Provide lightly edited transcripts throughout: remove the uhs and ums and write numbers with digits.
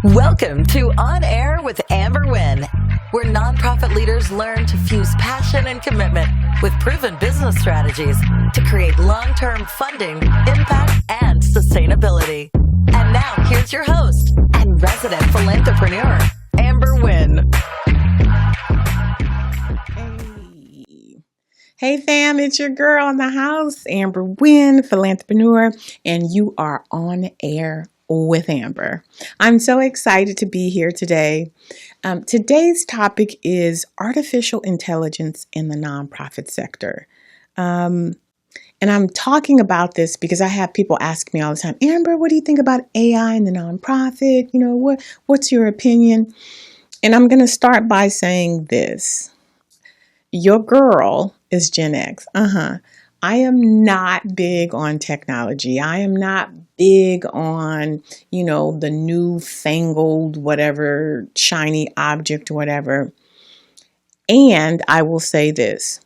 Welcome to On Air with Amber Wynn, where nonprofit leaders learn to fuse passion and commitment with proven business strategies to create long-term funding, impact, and sustainability. And now, here's your host and resident Philanthrepreneur, Amber Wynn. Hey fam, it's your girl in the house, Amber Wynn, Philanthrepreneur, and you are on air with Amber. I'm so excited to be here today. Today's topic is artificial intelligence in the nonprofit sector. And I'm talking about this because I have people ask me all the time, Amber, what do you think about AI in the nonprofit? You know, what's your opinion? And I'm going to start by saying this. Your girl is Gen X. I am not big on technology. I am not big on, the newfangled, whatever, shiny object, whatever. And I will say this.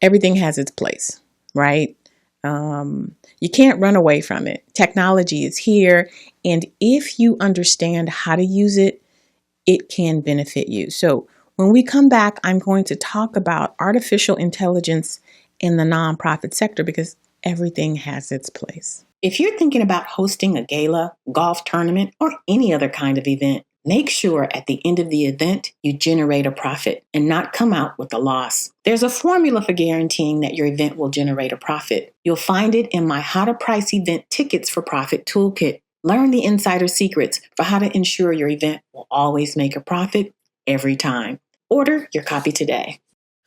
Everything has its place, right? You can't run away from it. Technology is here. And if you understand how to use it, it can benefit you. So when we come back, I'm going to talk about artificial intelligence in the nonprofit sector because everything has its place. If you're thinking about hosting a gala, golf tournament, or any other kind of event, make sure at the end of the event, you generate a profit and not come out with a loss. There's a formula for guaranteeing that your event will generate a profit. You'll find it in my How to Price Event Tickets for Profit Toolkit. Learn the insider secrets for how to ensure your event will always make a profit every time. Order your copy today.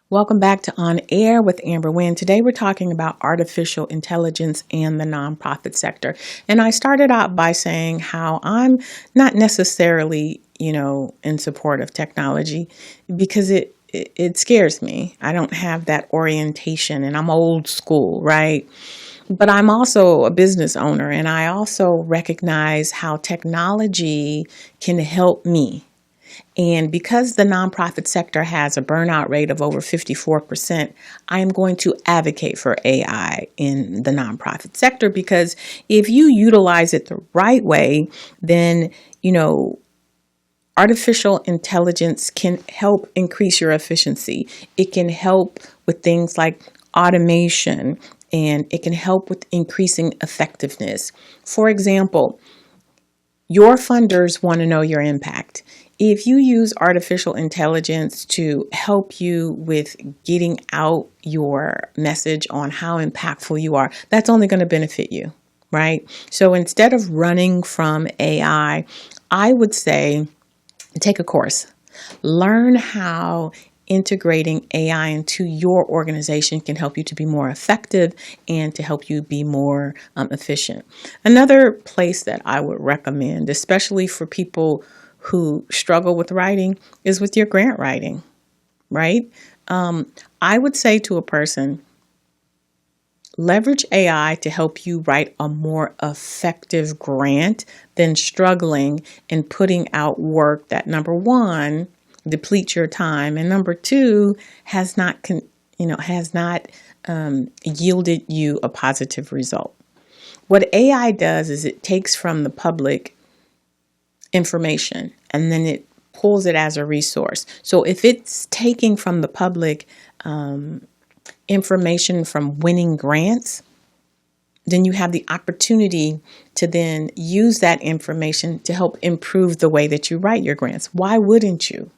Welcome back to On Air with Amber Wynn. Today we're talking about artificial intelligence and the nonprofit sector. And I started out by saying how I'm not necessarily, in support of technology because it scares me. I don't have that orientation and I'm old school, right? But I'm also a business owner and I also recognize how technology can help me. And because the nonprofit sector has a burnout rate of over 54%, I am going to advocate for AI in the nonprofit sector because if you utilize it the right way, then, artificial intelligence can help increase your efficiency. It can help with things like automation and it can help with increasing effectiveness. For example, your funders want to know your impact. If you use artificial intelligence to help you with getting out your message on how impactful you are, that's only going to benefit you, right? So instead of running from AI, I would say take a course. Learn how integrating AI into your organization can help you to be more effective and to help you be more efficient. Another place that I would recommend, especially for people who struggle with writing, is with your grant writing, right? I would say to a person, leverage AI to help you write a more effective grant than struggling and putting out work that, number one, depletes your time, and number two, has not yielded you a positive result. What AI does is it takes from the public information and then it pulls it as a resource. So if it's taking from the public information from winning grants, then you have the opportunity to then use that information to help improve the way that you write your grants. Why wouldn't you?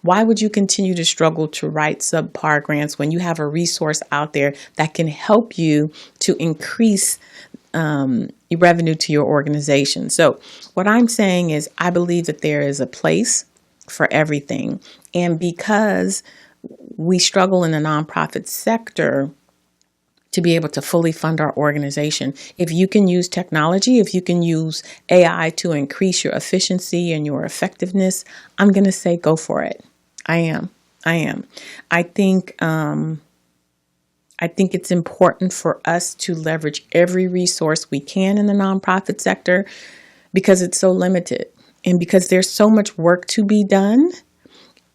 Why would you continue to struggle to write subpar grants when you have a resource out there that can help you to increase revenue to your organization? So what I'm saying is I believe that there is a place for everything. And because we struggle in the nonprofit sector to be able to fully fund our organization, if you can use technology, if you can use AI to increase your efficiency and your effectiveness, I'm going to say go for it. I am. I think it's important for us to leverage every resource we can in the nonprofit sector because it's so limited and because there's so much work to be done.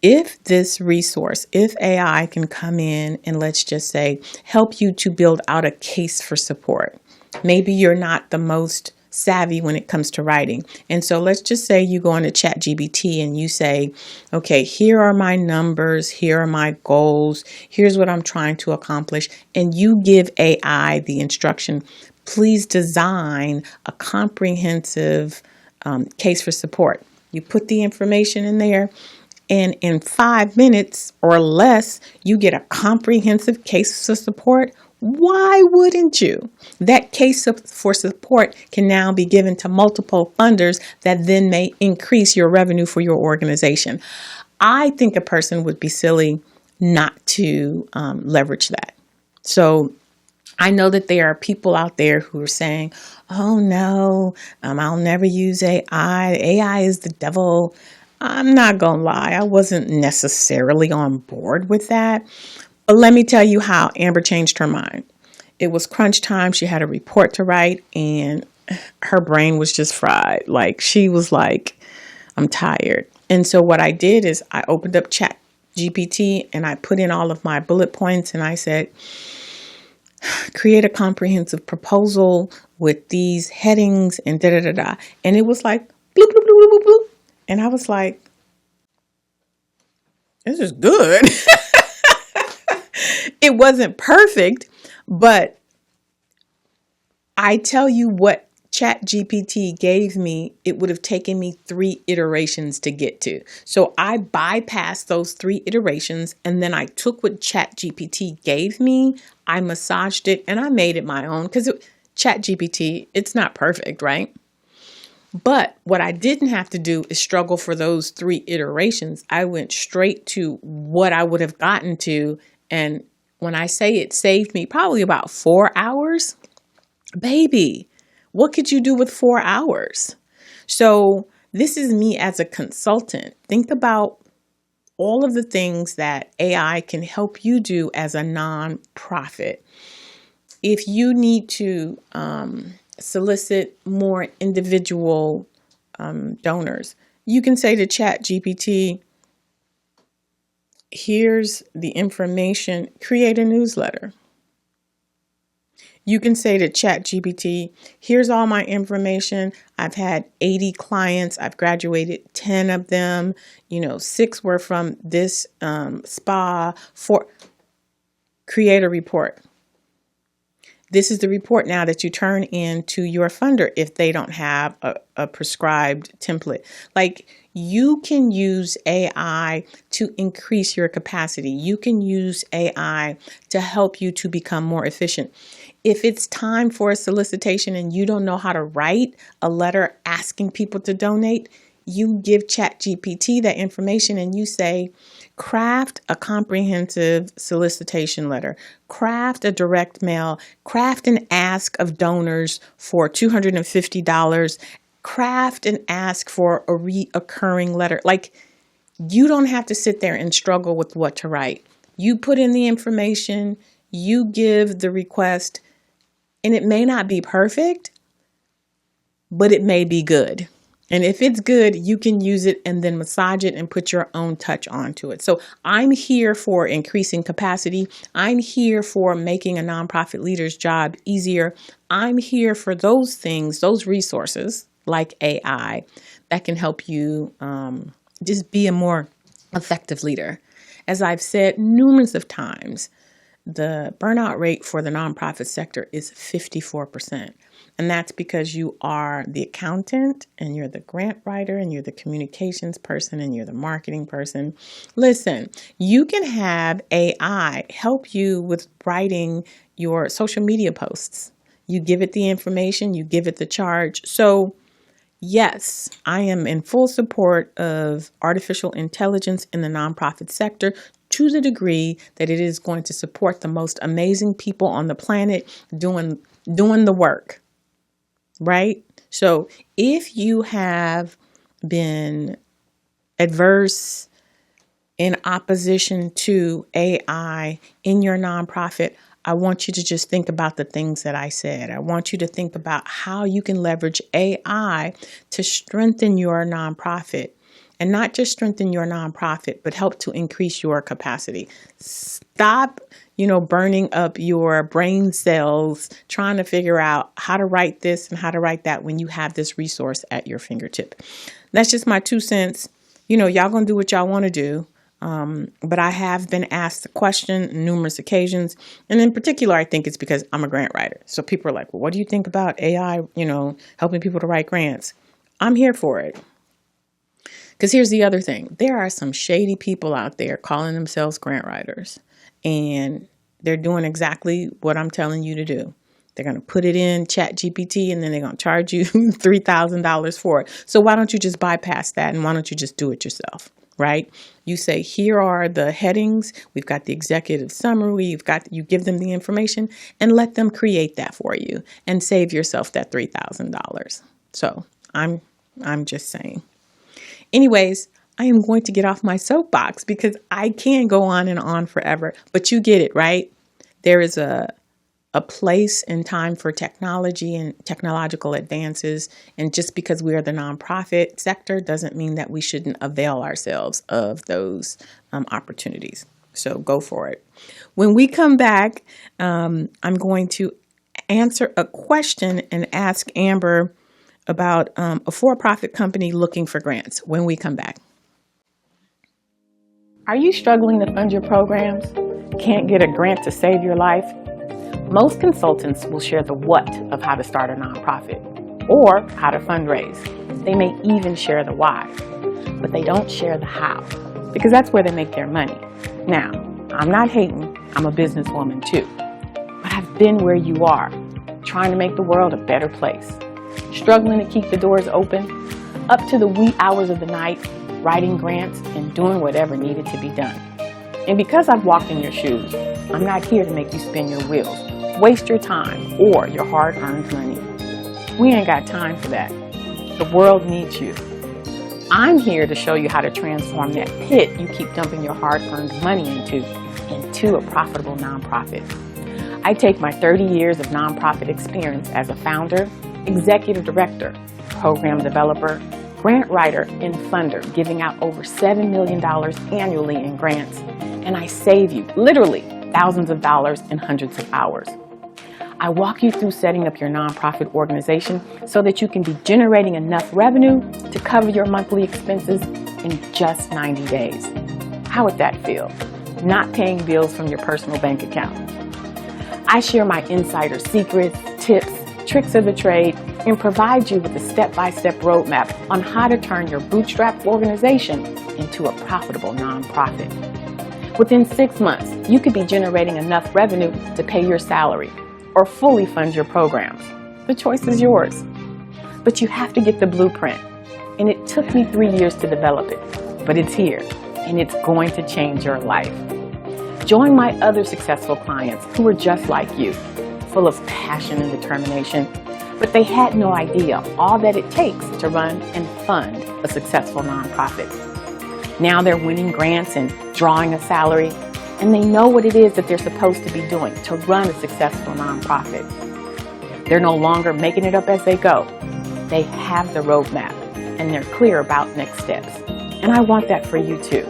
If this resource, if AI can come in and let's just say, help you to build out a case for support. Maybe you're not the most savvy when it comes to writing. And so let's just say you go into ChatGPT and you say, okay, here are my numbers, here are my goals, here's what I'm trying to accomplish. And you give AI the instruction, please design a comprehensive case for support. You put the information in there, and in 5 minutes or less, you get a comprehensive case for support. Why wouldn't you? That case for support can now be given to multiple funders that then may increase your revenue for your organization. I think a person would be silly not to leverage that. So I know that there are people out there who are saying, oh no, I'll never use AI. AI is the devil. I'm not going to lie. I wasn't necessarily on board with that. But let me tell you how Amber changed her mind. It was crunch time. She had a report to write and her brain was just fried. Like she was like, I'm tired. And so what I did is I opened up ChatGPT and I put in all of my bullet points and I said, create a comprehensive proposal with these headings and da da da da. And it was like, bloop, bloop, bloop, bloop, bloop. And I was like, this is good. It wasn't perfect, but I tell you what ChatGPT gave me, it would have taken me 3 iterations to get to. So I bypassed those 3 iterations and then I took what ChatGPT gave me, I massaged it and I made it my own because ChatGPT, it's not perfect, right? But what I didn't have to do is struggle for those 3 iterations. I went straight to what I would have gotten to. And when I say it saved me probably about 4 hours, baby, what could you do with 4 hours? So this is me as a consultant. Think about all of the things that AI can help you do as a nonprofit. If you need to solicit more individual donors, you can say to ChatGPT, here's the information, create a newsletter. You can say to ChatGPT, here's all my information. I've had 80 clients. I've graduated 10 of them. 6 were from this spa. 4, create a report. This is the report now that you turn in to your funder if they don't have a prescribed template. Like, you can use AI to increase your capacity. You can use AI to help you to become more efficient. If it's time for a solicitation and you don't know how to write a letter asking people to donate, you give ChatGPT that information and you say, craft a comprehensive solicitation letter, craft a direct mail, craft an ask of donors for $250, craft an ask for a reoccurring letter. Like, you don't have to sit there and struggle with what to write. You put in the information, you give the request, and it may not be perfect, but it may be good. And if it's good, you can use it and then massage it and put your own touch onto it. So I'm here for increasing capacity. I'm here for making a nonprofit leader's job easier. I'm here for those things, those resources like AI that can help you just be a more effective leader. As I've said numerous of times, the burnout rate for the nonprofit sector is 54%. And that's because you are the accountant and you're the grant writer and you're the communications person and you're the marketing person. Listen, you can have AI help you with writing your social media posts. You give it the information, you give it the charge. So yes, I am in full support of artificial intelligence in the nonprofit sector to the degree that it is going to support the most amazing people on the planet doing the work, right? So if you have been adverse in opposition to AI in your nonprofit, I want you to just think about the things that I said. I want you to think about how you can leverage AI to strengthen your nonprofit. And not just strengthen your nonprofit, but help to increase your capacity. Stop burning up your brain cells trying to figure out how to write this and how to write that when you have this resource at your fingertip. That's just my 2 cents. Y'all gonna do what y'all want to do. But I have been asked the question on numerous occasions. And in particular, I think it's because I'm a grant writer. So people are like, well, what do you think about AI, helping people to write grants? I'm here for it. Because here's the other thing. There are some shady people out there calling themselves grant writers. And they're doing exactly what I'm telling you to do. They're going to put it in ChatGPT and then they're going to charge you $3,000 for it. So why don't you just bypass that and why don't you just do it yourself? Right? You say, here are the headings. We've got the executive summary. You give them the information and let them create that for you and save yourself that $3,000. So I'm just saying. Anyways, I am going to get off my soapbox because I can go on and on forever, but you get it, right? There is a place and time for technology and technological advances. And just because we are the nonprofit sector doesn't mean that we shouldn't avail ourselves of those opportunities. So go for it. When we come back, I'm going to answer a question and ask Amber about a for-profit company looking for grants when we come back. Are you struggling to fund your programs? Can't get a grant to save your life? Most consultants will share the what of how to start a nonprofit or how to fundraise. They may even share the why, but they don't share the how because that's where they make their money. Now, I'm not hating, I'm a businesswoman too, but I've been where you are, trying to make the world a better place, struggling to keep the doors open, up to the wee hours of the night, writing grants and doing whatever needed to be done. And because I've walked in your shoes, I'm not here to make you spin your wheels, waste your time or your hard-earned money. We ain't got time for that. The world needs you. I'm here to show you how to transform that pit you keep dumping your hard-earned money into a profitable nonprofit. I take my 30 years of nonprofit experience as a founder, executive director, program developer, grant writer, and funder, giving out over $7 million annually in grants. And I save you, literally, thousands of dollars and hundreds of hours. I walk you through setting up your nonprofit organization so that you can be generating enough revenue to cover your monthly expenses in just 90 days. How would that feel? Not paying bills from your personal bank account. I share my insider secrets, tips, tricks of the trade, and provide you with a step-by-step roadmap on how to turn your bootstrap organization into a profitable nonprofit. Within 6 months, you could be generating enough revenue to pay your salary or fully fund your programs. The choice is yours. But you have to get the blueprint. And it took me 3 years to develop it, but it's here and it's going to change your life. Join my other successful clients who are just like you, full of passion and determination, but they had no idea all that it takes to run and fund a successful nonprofit. Now they're winning grants and drawing a salary, and they know what it is that they're supposed to be doing to run a successful nonprofit. They're no longer making it up as they go. They have the roadmap, and they're clear about next steps. And I want that for you too.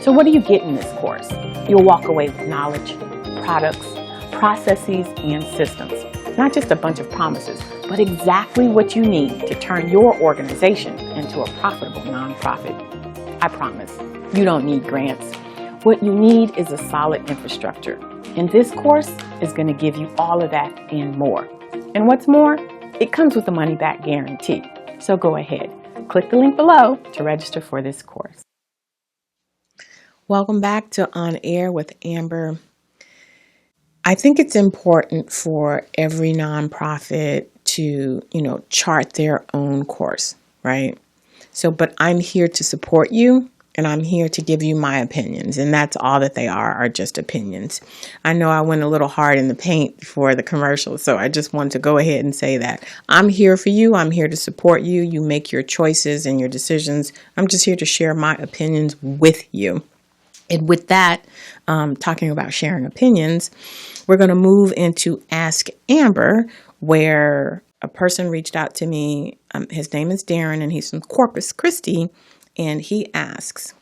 So what do you get in this course? You'll walk away with knowledge, products, processes, and systems. Not just a bunch of promises, but exactly what you need to turn your organization into a profitable nonprofit. I promise, you don't need grants. What you need is a solid infrastructure. And this course is going to give you all of that and more. And what's more, it comes with a money-back guarantee. So go ahead, click the link below to register for this course. Welcome back to On Air with Amber. I think it's important for every nonprofit to, chart their own course, right? So, but I'm here to support you and I'm here to give you my opinions. And that's all that they are just opinions. I know I went a little hard in the paint before the commercial, so I just wanted to go ahead and say that. I'm here for you. I'm here to support you. You make your choices and your decisions. I'm just here to share my opinions with you. And with that, talking about sharing opinions, we're going to move into Ask Amber, where a person reached out to me. His name is Darren, and he's from Corpus Christi, and he asks,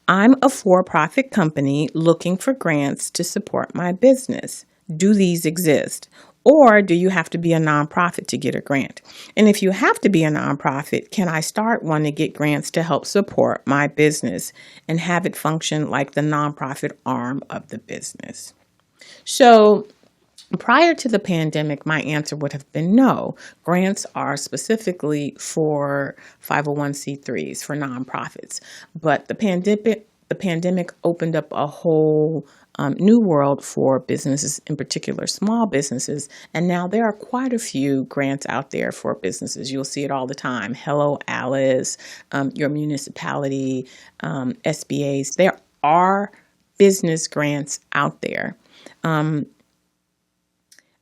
I'm a for-profit company looking for grants to support my business. Do these exist? Or do you have to be a nonprofit to get a grant? And if you have to be a nonprofit, can I start one to get grants to help support my business and have it function like the nonprofit arm of the business? So prior to the pandemic, my answer would have been no. Grants are specifically for 501c3s, for nonprofits. But the pandemic opened up a whole new world for businesses, in particular small businesses. And now there are quite a few grants out there for businesses. You'll see it all the time. Hello, Alice, your municipality, SBAs. There are business grants out there.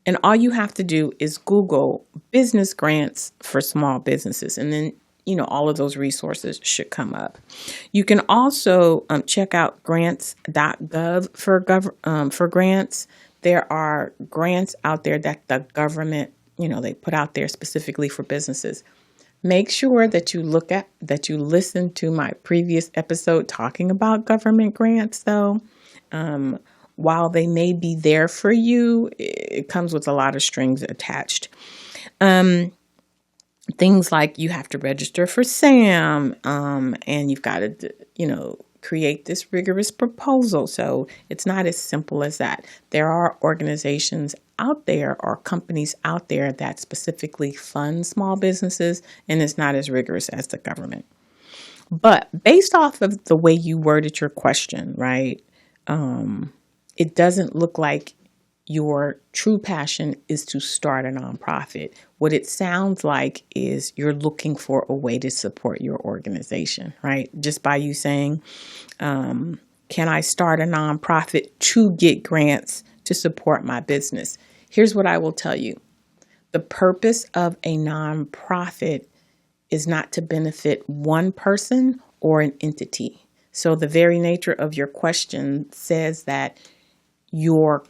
And all you have to do is Google business grants for small businesses. And then, all of those resources should come up. You can also check out grants.gov for grants. There are grants out there that the government, they put out there specifically for businesses. Make sure that you listen to my previous episode talking about government grants, though. While they may be there for you, it comes with a lot of strings attached. Things like you have to register for SAM, and you've got to, create this rigorous proposal. So it's not as simple as that. There are organizations out there or companies out there that specifically fund small businesses, and it's not as rigorous as the government. But based off of the way you worded your question, right? It doesn't look like your true passion is to start a nonprofit. What it sounds like is you're looking for a way to support your organization, right? Just by you saying, can I start a nonprofit to get grants to support my business? Here's what I will tell you. The purpose of a nonprofit is not to benefit one person or an entity. So the very nature of your question says that your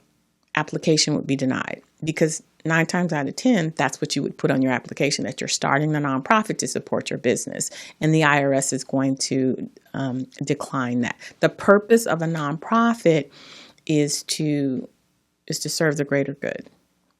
application would be denied, because 9 times out of 10, that's what you would put on your application, that you're starting a nonprofit to support your business. And the IRS is going to decline that. The purpose of a nonprofit is to serve the greater good,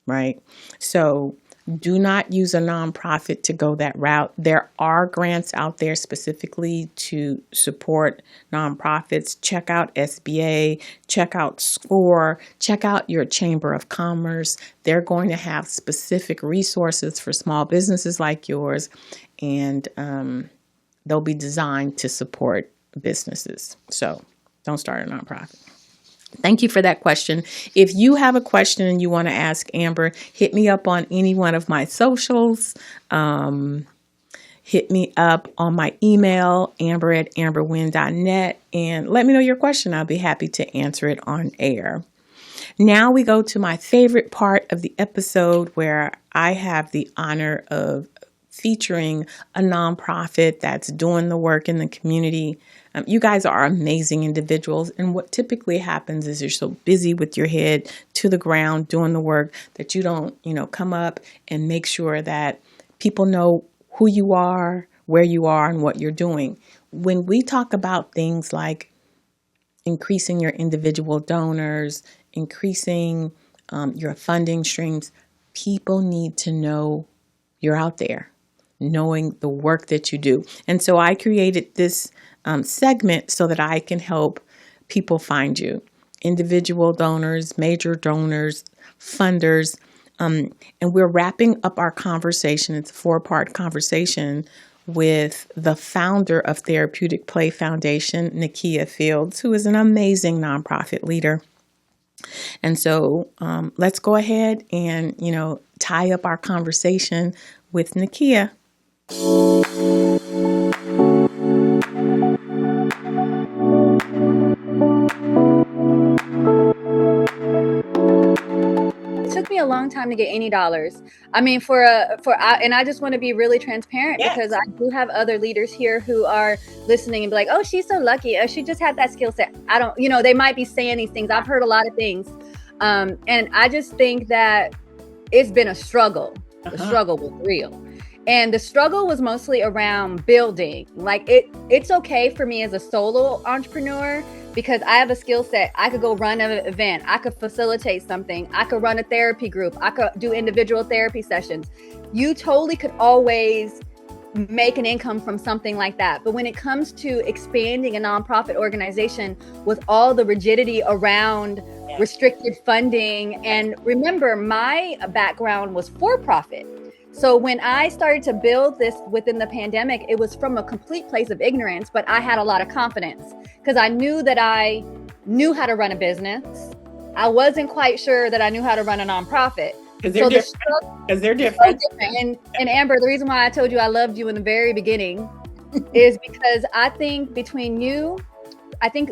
right? So do not use a nonprofit to go that route. There are grants out there specifically to support nonprofits. Check out SBA, check out SCORE, check out your Chamber of Commerce. They're going to have specific resources for small businesses like yours, and they'll be designed to support businesses. So don't start a nonprofit. Thank you for that question. If you have a question and you want to ask Amber, hit me up on any one of my socials. Hit me up on my email, amber@amberwynn.net, and let me know your question. I'll be happy to answer it on air. Now we go to my favorite part of the episode, where I have the honor of featuring a nonprofit that's doing the work in the community. You guys are amazing individuals. And what typically happens is you're so busy with your head to the ground doing the work that you don't, come up and make sure that people know who you are, where you are, and what you're doing. When we talk about things like increasing your individual donors, increasing your funding streams, people need to know you're out there, knowing the work that you do. And so I created this segment so that I can help people find you. Individual donors, major donors, funders. And we're wrapping up our conversation. It's a 4-part conversation with the founder of Therapeutic Play Foundation, Nakia Fields, who is an amazing nonprofit leader. And so let's go ahead and, tie up our conversation with Nakia. Took me a long time to get any dollars. I mean, and I just want to be really transparent, yes, because I do have other leaders here who are listening and be like, oh, she's so lucky. Oh, she just had that skill set. I don't, they might be saying these things. I've heard a lot of things. And I just think that it's been a struggle. The struggle was real. And the struggle was mostly around building. Like it's okay for me as a solo entrepreneur because I have a skill set. I could go run an event. I could facilitate something. I could run a therapy group. I could do individual therapy sessions. You totally could always make an income from something like that. But when it comes to expanding a nonprofit organization with all the rigidity around restricted funding, and remember, my background was for-profit. So when I started to build this within the pandemic, it was from a complete place of ignorance, but I had a lot of confidence because I knew that I knew how to run a business. I wasn't quite sure that I knew how to run a nonprofit. Because they're different. So different. And Amber, the reason why I told you I loved you in the very beginning is because I think between you, I think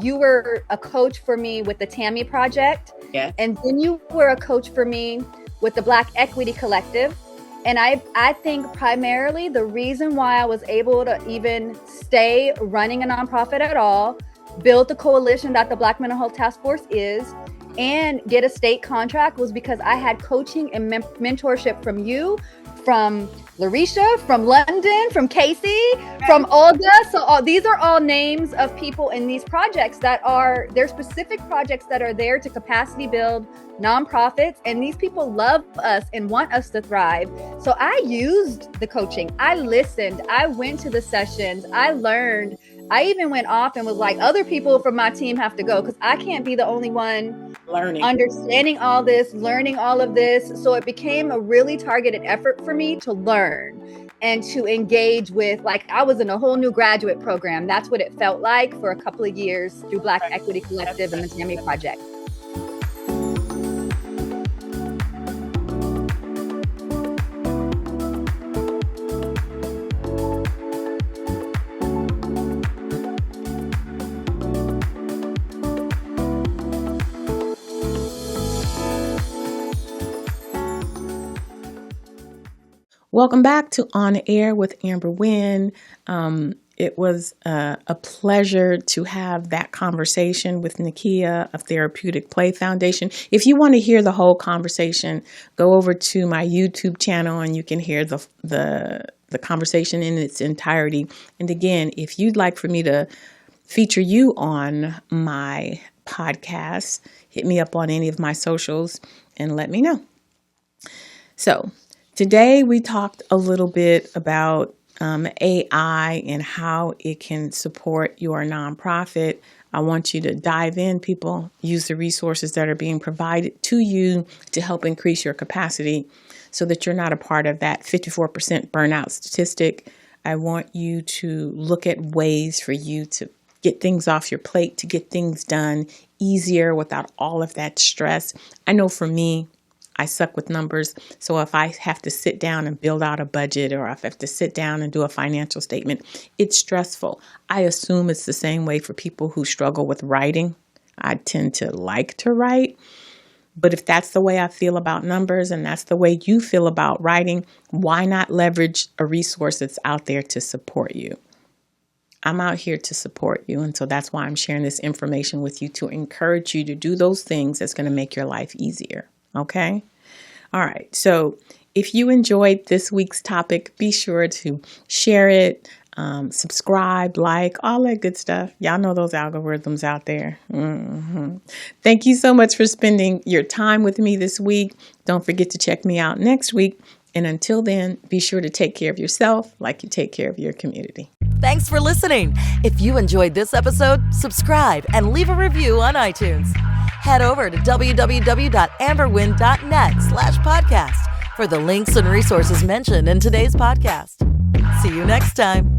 you were a coach for me with the Tammy Project. Yeah. And then you were a coach for me with the Black Equity Collective. And I think primarily the reason why I was able to even stay running a nonprofit at all, build the coalition that the Black Mental Health Task Force is, and get a state contract was because I had coaching and mentorship from you, from Larisha, from London, from Casey, from Olga. So these are all names of people in these projects they're specific projects that are there to capacity build nonprofits. And these people love us and want us to thrive. So I used the coaching. I listened. I went to the sessions. I learned. I even went off and was like, other people from my team have to go because I can't be the only one understanding all this, learning all of this. So it became a really targeted effort for me to learn and to engage with, like, I was in a whole new graduate program. That's what it felt like for a couple of years through Black Equity Collective and the Tammy Project. Welcome back to On Air with Amber Wynn. It was a pleasure to have that conversation with Nakia of Therapeutic Play Foundation. If you want to hear the whole conversation, go over to my YouTube channel and you can hear the conversation in its entirety. And again, if you'd like for me to feature you on my podcast, hit me up on any of my socials and let me know. So today we talked a little bit about AI and how it can support your nonprofit. I want you to dive in, people. Use the resources that are being provided to you to help increase your capacity so that you're not a part of that 54% burnout statistic. I want you to look at ways for you to get things off your plate, to get things done easier without all of that stress. I know for me, I suck with numbers. So if I have to sit down and build out a budget, or if I have to sit down and do a financial statement, it's stressful. I assume it's the same way for people who struggle with writing. I tend to like to write. But if that's the way I feel about numbers and that's the way you feel about writing, why not leverage a resource that's out there to support you? I'm out here to support you. And so that's why I'm sharing this information with you, to encourage you to do those things that's going to make your life easier. Okay. All right. So if you enjoyed this week's topic, be sure to share it, subscribe, like, all that good stuff. Y'all know those algorithms out there. Thank you so much for spending your time with me this week. Don't forget to check me out next week. And until then, be sure to take care of yourself like you take care of your community. Thanks for listening. If you enjoyed this episode, subscribe and leave a review on iTunes. Head over to www.amberwynn.net/podcast for the links and resources mentioned in today's podcast. See you next time.